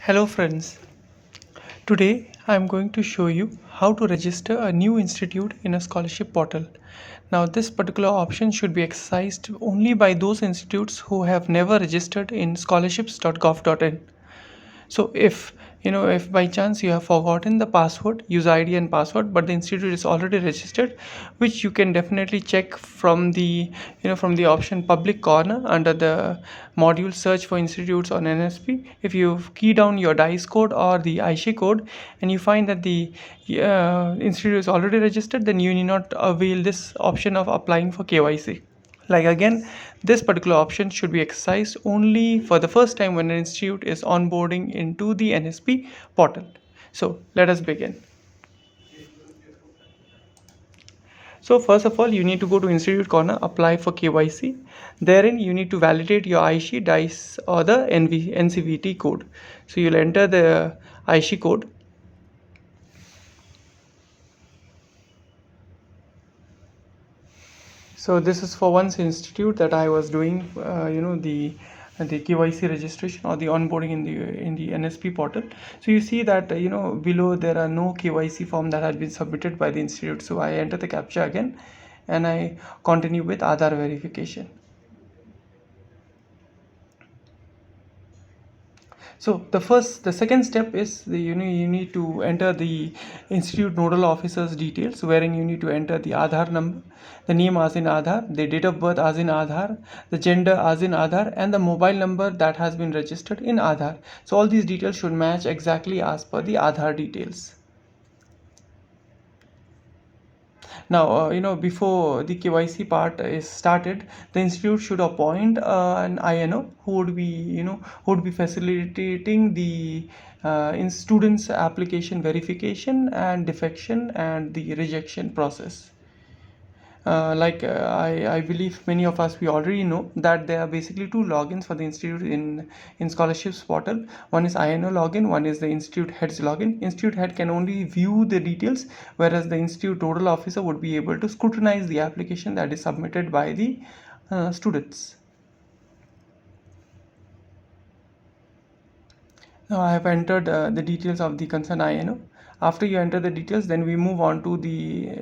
Hello friends, today I am going to show you how to register a new institute in a scholarship portal. Now this particular option should be exercised only by those institutes who have never registered in scholarships.gov.in. So if by chance you have forgotten the password, user ID and password, but the institute is already registered, which you can definitely check from the option public corner under the module search for institutes on NSP. If you key down your dice code or the ISHE code and you find that the institute is already registered, then you need not avail this option of applying for KYC. Like again, this particular option should be exercised only for the first time when an institute is onboarding into the NSP portal. So let us begin. So first of all, you need to go to Institute Corner, apply for KYC. Therein, you need to validate your ISHE, DICE or the NCVT code. So you'll enter the ISHE code. So this is for one's institute that I was doing, the KYC registration or the onboarding in the NSP portal. So you see that below there are no KYC form that had been submitted by the institute. So I enter the captcha again, and I continue with Aadhaar verification. So the second step is you need to enter the institute nodal officer's details, wherein you need to enter the Aadhaar number, the name as in Aadhaar, the date of birth as in Aadhaar, the gender as in Aadhaar, and the mobile number that has been registered in Aadhaar. So all these details should match exactly as per the Aadhaar details. Now, before the KYC part is started, the institute should appoint an INO who would be facilitating the in students' application verification and defection and the rejection process. I believe many of us we already know that there are basically two logins for the institute in scholarships portal. One is INO login, one is the institute head's login. Institute head can only view the details, whereas the institute nodal officer would be able to scrutinize the application that is submitted by the students. Now I have entered the details of the concerned INO. After you enter the details, then we move on to the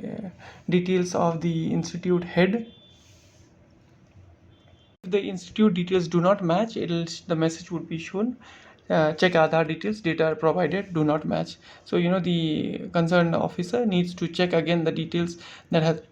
details of the institute head. If the institute details do not match, the message would be shown. Check Aadhaar details, data provided do not match. So the concerned officer needs to check again the details that has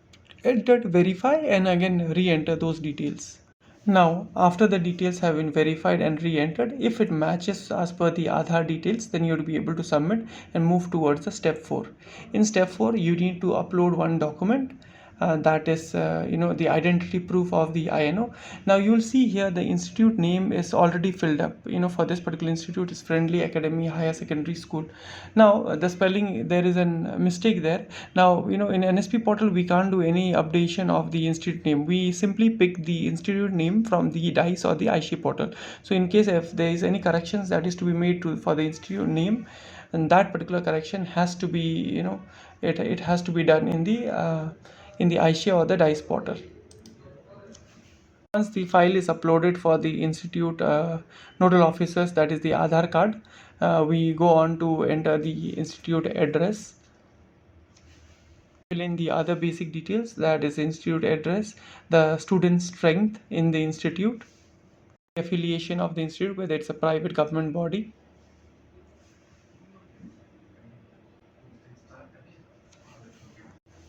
entered, verify, and again re-enter those details. Now, after the details have been verified and re-entered, if it matches as per the Aadhaar details, then you will be able to submit and move towards the step 4. In step 4, you need to upload one document. That is the identity proof of the INO. Now you will see here the institute name is already filled up. For this particular institute is Friendly Academy Higher Secondary School. Now the spelling, there is a mistake there. Now in NSP portal we can't do any updation of the institute name. We simply pick the institute name from the DICE or the ISHE portal. So in case if there is any corrections that is to be made for the institute name, and that particular correction has to be it has to be done in the ISHE or the DICE portal. Once the file is uploaded for the institute nodal officers, that is the Aadhaar card, we go on to enter the institute address. Fill in the other basic details, that is institute address, the student strength in the institute, the affiliation of the institute, whether it's a private government body,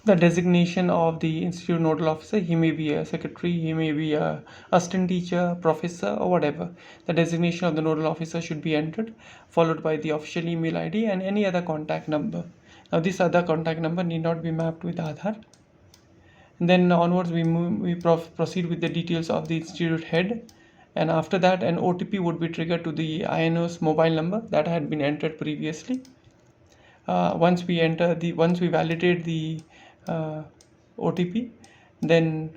the designation of the institute nodal officer. He may be a secretary, he may be a assistant teacher, professor, or whatever. The designation of the nodal officer should be entered, followed by the official email ID and any other contact number. Now this other contact number need not be mapped with Aadhaar. And then onwards we proceed with the details of the institute head, and after that an OTP would be triggered to the INO's mobile number that had been entered previously. Once we validate the OTP, then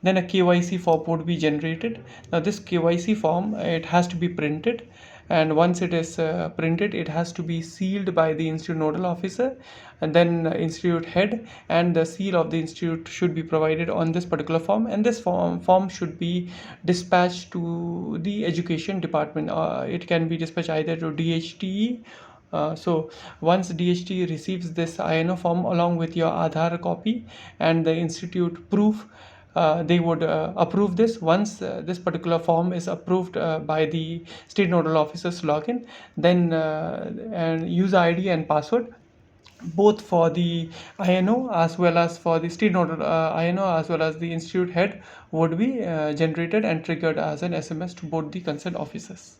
then a KYC form would be generated. Now this KYC form, it has to be printed, and once it is printed, it has to be sealed by the institute nodal officer, and then institute head, and the seal of the institute should be provided on this particular form, and this form should be dispatched to the education department. It can be dispatched either to DHTE. So once DHT receives this INO form along with your Aadhaar copy and the institute proof, they would approve this. Once this particular form is approved by the state nodal officer's login, then and user ID and password, both for the INO as well as for the state nodal INO as well as the institute head, would be generated and triggered as an SMS to both the concerned officers.